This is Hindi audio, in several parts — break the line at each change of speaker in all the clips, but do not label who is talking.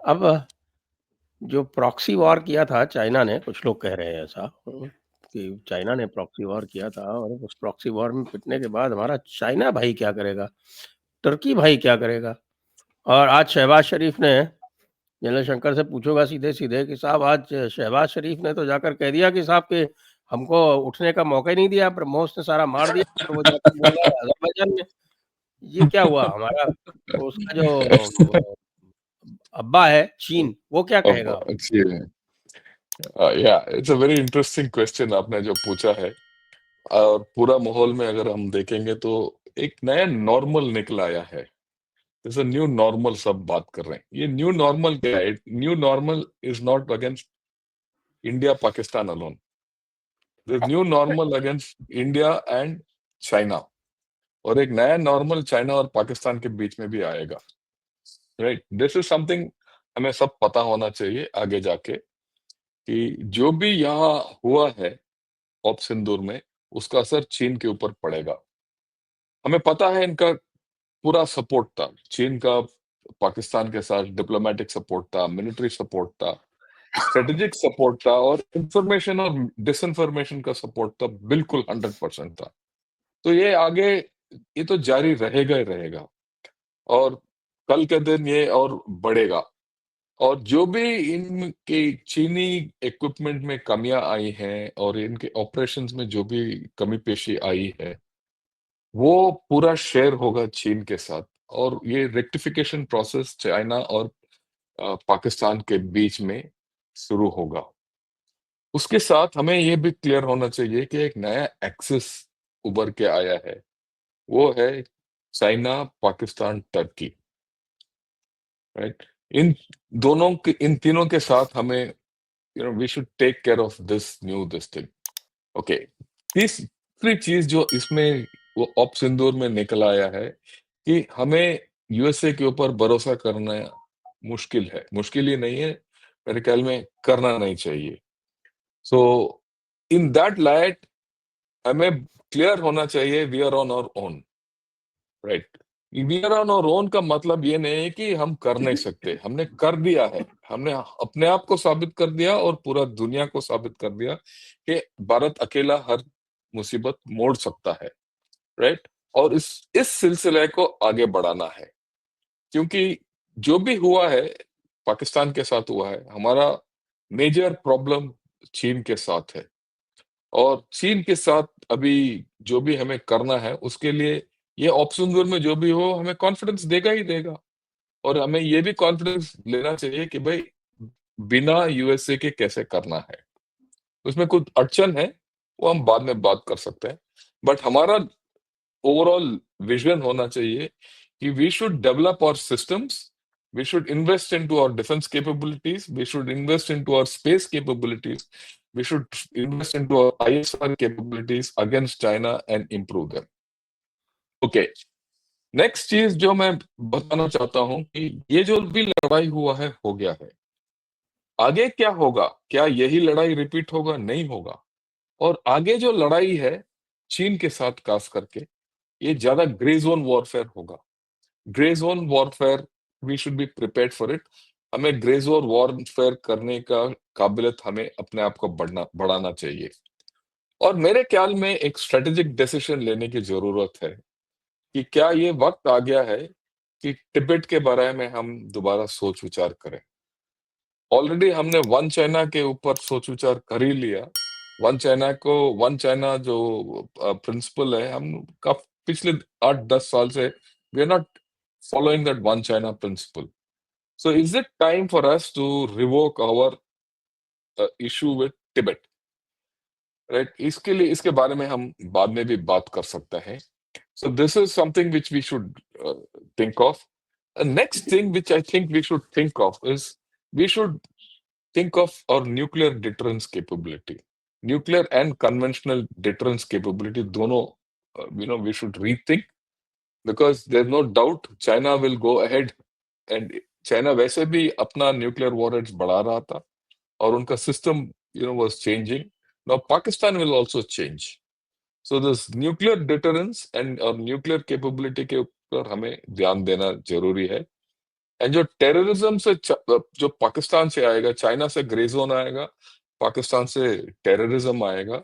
अब जो प्रॉक्सी वॉर किया था चाइना ने, कुछ लोग कह रहे हैं ऐसा कि चाइना ने प्रॉक्सी वॉर किया था और उस प्रॉक्सी वॉर में पिटने के बाद हमारा चाइना भाई क्या करेगा? तुर्की भाई क्या करेगा? और आज शहबाज शरीफ ने, जनरल शंकर से पूछोगा सीधे-सीधे कि साहब आज शहबाज शरीफ ने तो जाकर कह दिया कि साहब कि हमको उठने का मौका ही नहीं दिया, ब्रह्मोस ने सारा मार दिया और वो जाकर बोल रहा है अज़रबैजान में। ये क्या हुआ? हमारा उसका जो अब्बा है चीन, वो क्या
अब
कहेगा?
अच्छी है। या it's a very interesting question आपने जो पूछा है। और पूरा माहौल में अगर हम देखेंगे तो एक नया नॉर्मल निकल आया है। जैसे न्यू नॉर्मल सब बात कर रहे हैं। ये न्यू नॉर्मल क्या है? New normal is not against India Pakistan alone. This new normal against India and China. और एक नया नॉर्मल चाइना और पाकिस्तान के बीच में भी आएगा। राइट, दिस इज समथिंग हमें सब पता होना चाहिए आगे जाके कि जो भी यहाँ हुआ है ऑप सिंदूर में, उसका असर चीन के ऊपर पड़ेगा। हमें पता है इनका पूरा सपोर्ट था चीन का, पाकिस्तान के साथ डिप्लोमेटिक सपोर्ट था, मिलिट्री सपोर्ट था, स्ट्रेटेजिक सपोर्ट था, और इंफॉर्मेशन और डिसइंफॉर्मेशन का सपोर्ट था, बिल्कुल 100% था। तो ये आगे ये तो जारी रहेगा ही रहेगा, और कल के दिन ये और बढ़ेगा। और जो भी इनके चीनी इक्विपमेंट में कमियां आई हैं और इनके ऑपरेशंस में जो भी कमी पेशी आई है, वो पूरा शेयर होगा चीन के साथ। और ये रेक्टिफिकेशन प्रोसेस चाइना और पाकिस्तान के बीच में शुरू होगा। उसके साथ हमें ये भी क्लियर होना चाहिए कि एक नया एक्सिस उभर के आया है, वो है चाइना पाकिस्तान टर्की। राइट, इन इन तीनों के साथ हमें we should take care of this thing. Okay, तीसरी चीज जो इसमें वो ऑप सिंदूर में निकल आया है कि हमें यूएसए के ऊपर भरोसा करना मुश्किल है। मुश्किल ही नहीं है, मेरे ख्याल में करना नहीं चाहिए। सो इन दैट लाइट हमें क्लियर होना चाहिए we are on our own. Right, we are on our own का मतलब ये नहीं है कि हम कर नहीं सकते, हमने कर दिया है। हमने अपने आप को साबित कर दिया और पूरा दुनिया को साबित कर दिया कि भारत अकेला हर मुसीबत मोड़ सकता है। राइट, और इस सिलसिले को आगे बढ़ाना है, क्योंकि जो भी हुआ है पाकिस्तान के साथ हुआ है, हमारा मेजर प्रॉब्लम चीन के साथ है। और चीन के साथ अभी जो भी हमें करना है उसके लिए ये ऑप्शन जोन में जो भी हो हमें कॉन्फिडेंस देगा ही देगा। और हमें ये भी कॉन्फिडेंस लेना चाहिए कि भाई बिना यूएसए के कैसे करना है। उसमें कुछ अड़चन है, वो हम बाद में बात कर सकते हैं। बट हमारा ओवरऑल विजन होना चाहिए कि we should develop our systems, we should invest into our defense capabilities, we should invest into our space capabilities, we should invest into our ISR capabilities against China and improve them. Okay, next चीज जो मैं बताना चाहता हूं कि ये जो भी लड़ाई हुआ है हो गया है, आगे क्या होगा? क्या यही लड़ाई रिपीट होगा? नहीं होगा। और आगे जो लड़ाई है चीन के साथ खास करके, ये ज्यादा ग्रे जोन वॉरफेयर होगा। Grey zone warfare, we should be prepared for it. हमें ग्रे जोन वॉरफेयर करने का काबिलियत हमें अपने आप को बढ़ाना चाहिए। और मेरे ख्याल में एक स्ट्रेटेजिक डिसीजन लेने की जरूरत है कि क्या ये वक्त आ गया है कि तिब्बत के बारे में हम दोबारा सोच विचार करें। ऑलरेडी हमने वन चाइना के ऊपर सोच विचार कर ही लिया। वन चाइना जो प्रिंसिपल है, हम का पिछले 8-10 साल से we are not following that one China principle. So is it time for us to revoke our issue with Tibet? Right? इसके लिए इसके बारे में हम बाद में भी बात कर सकते हैं. So this is something which we should think of. The next thing which I think we should think of is we should think of our nuclear deterrence capability. Nuclear and conventional deterrence capability, दोनों we should rethink, because there's no doubt China will go ahead, and China वैसे भी अपना न्यूक्लियर वॉरहेड्स बढ़ा रहा था और उनका system was changing. Now Pakistan will also change. So this nuclear deterrence and और न्यूक्लियर कैपेबिलिटी के ऊपर हमें ध्यान देना जरूरी है। एंड जो टेररिज्म से जो पाकिस्तान से आएगा, चाइना से ग्रे जोन आएगा, पाकिस्तान से टेररिज्म आएगा,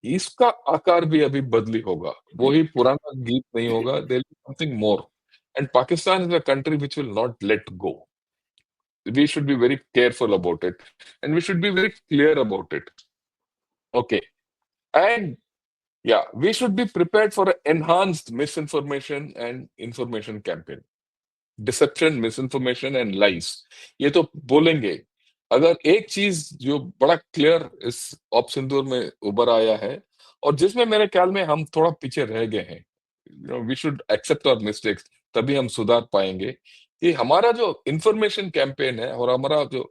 इसका आकार भी अभी बदली होगा, वो ही पुराना गीत नहीं होगा, there is something more, and Pakistan is a country which will not let go. We should be very careful about it, and we should be very clear about it. Okay, and yeah, we should be prepared for an enhanced misinformation and information campaign. Deception, misinformation and lies, ये तो बोलेंगे. अगर एक चीज जो बड़ा क्लियर इस ऑप सिंदूर में उभर आया है, और जिसमें मेरे ख्याल में हम थोड़ा पीछे रह गए हैं, we should accept our mistakes, तभी हम सुधार पाएंगे, कि हमारा जो इंफॉर्मेशन कैंपेन है और हमारा जो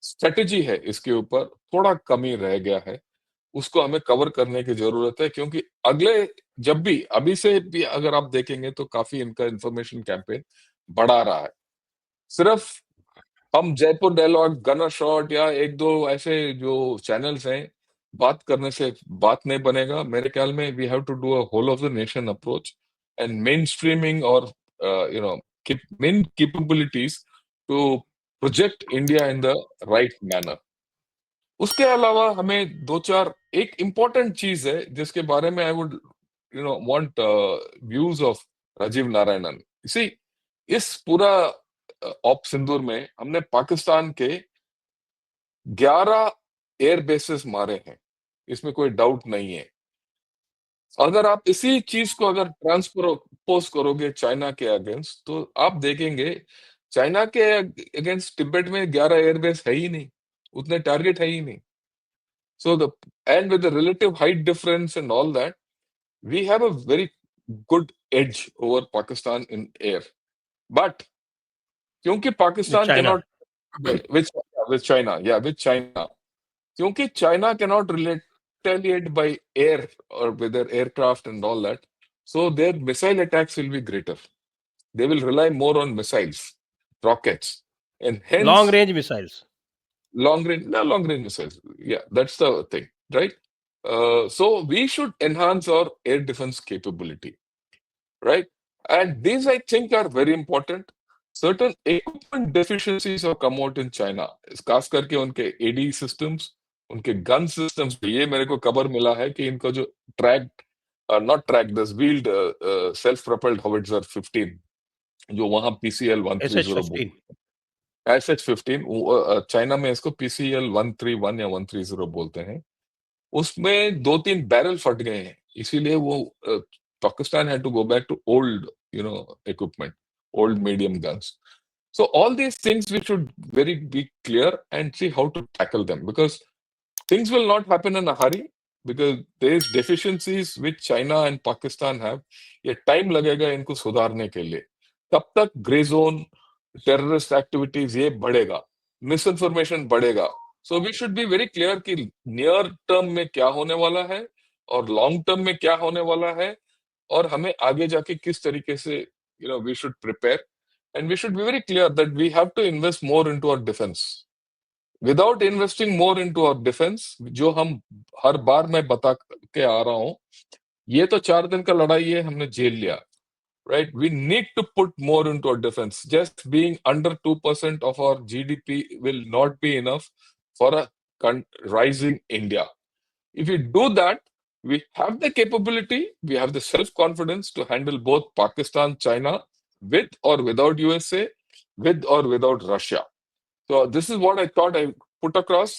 स्ट्रेटेजी है इसके ऊपर थोड़ा कमी रह गया है. उसको हमें कवर करने की जरूरत है, क्योंकि अगले, जब भी अभी से भी अगर आप देखेंगे तो काफी इनका इंफॉर्मेशन कैंपेन बढ़ा रहा है. सिर्फ हम जयपुर डायलॉग, गना शॉट या एक दो ऐसे जो चैनल्स हैं, बात करने से बात नहीं बनेगा. मेरे ख्याल में we have to do a whole of the nation approach, and mainstreaming, और you know main capabilities to project India in the right manner. उसके अलावा हमें दो चार, एक इम्पोर्टेंट चीज है जिसके बारे में I would want views of Rajiv Narayanan. See, इस पूरा ऑप सिंदूर में हमने पाकिस्तान के 11 एयर बेसेस मारे हैं, इसमें कोई डाउट नहीं है. अगर आप इसी चीज को अगर ट्रांसपोज करोगे चाइना के अगेंस्ट, तो आप देखेंगे चाइना के अगेंस्ट तिब्बत में 11 एयरबेस है ही नहीं, उतने टारगेट है ही नहीं. So the and with the relative height difference and all that, we have a very good edge over Pakistan in air. But क्योंकि Pakistan
China
cannot with with China, yeah, with China, क्योंकि China cannot retaliate by air or with their aircraft and all that, so their missile attacks will be greater. They will rely more on missiles, rockets, and hence
long range missiles.
long range missiles. Yeah, that's the thing, right? So we should enhance our air defense capability, right? And these, I think, are very important. Certain equipment deficiencies have come out in China, खास करके उनके AD systems, उनके gun systems. ये मेरे को खबर मिला है कि इनका जो tracked, not tracked, this wheeled self-propelled howitzer 15, जो वहां PCL
एसएच
130
15.
SH-15, चाइना में इसको PCL 131 या 130 बोलते हैं. उसमें 2-3 बैरल फट गए हैं, इसीलिए वो Pakistan had to go back to old equipment, old medium guns. So all these things we should very be clear and see how to tackle them, because things will not happen in a hurry, because there is deficiencies which China and Pakistan have. ये टाइम लगेगा इनको सुधारने के लिए. तब तक ग्रे जोन, टेररिस्ट एक्टिविटीज ये बढ़ेगा, मिस इन्फॉर्मेशन बढ़ेगा. So we should be very clear कि नियर टर्म में क्या होने वाला है और लॉन्ग टर्म में क्या होने वाला है, और हमें आगे जाके किस तरीके से we should prepare, and we should be very clear that we have to invest more into our defence. Without investing more into our defence, जो हम हर बार मैं बता के आ रहा हूं, ये तो 4 दिन का लड़ाई है, हमने झेल लिया, right? We need to put more into our defense. Just being under 2% of our GDP will not be enough for a rising India. If we do that, we have the capability, we have the self-confidence to handle both Pakistan, China, with or without USA, with or without Russia. So this is what I thought I put across.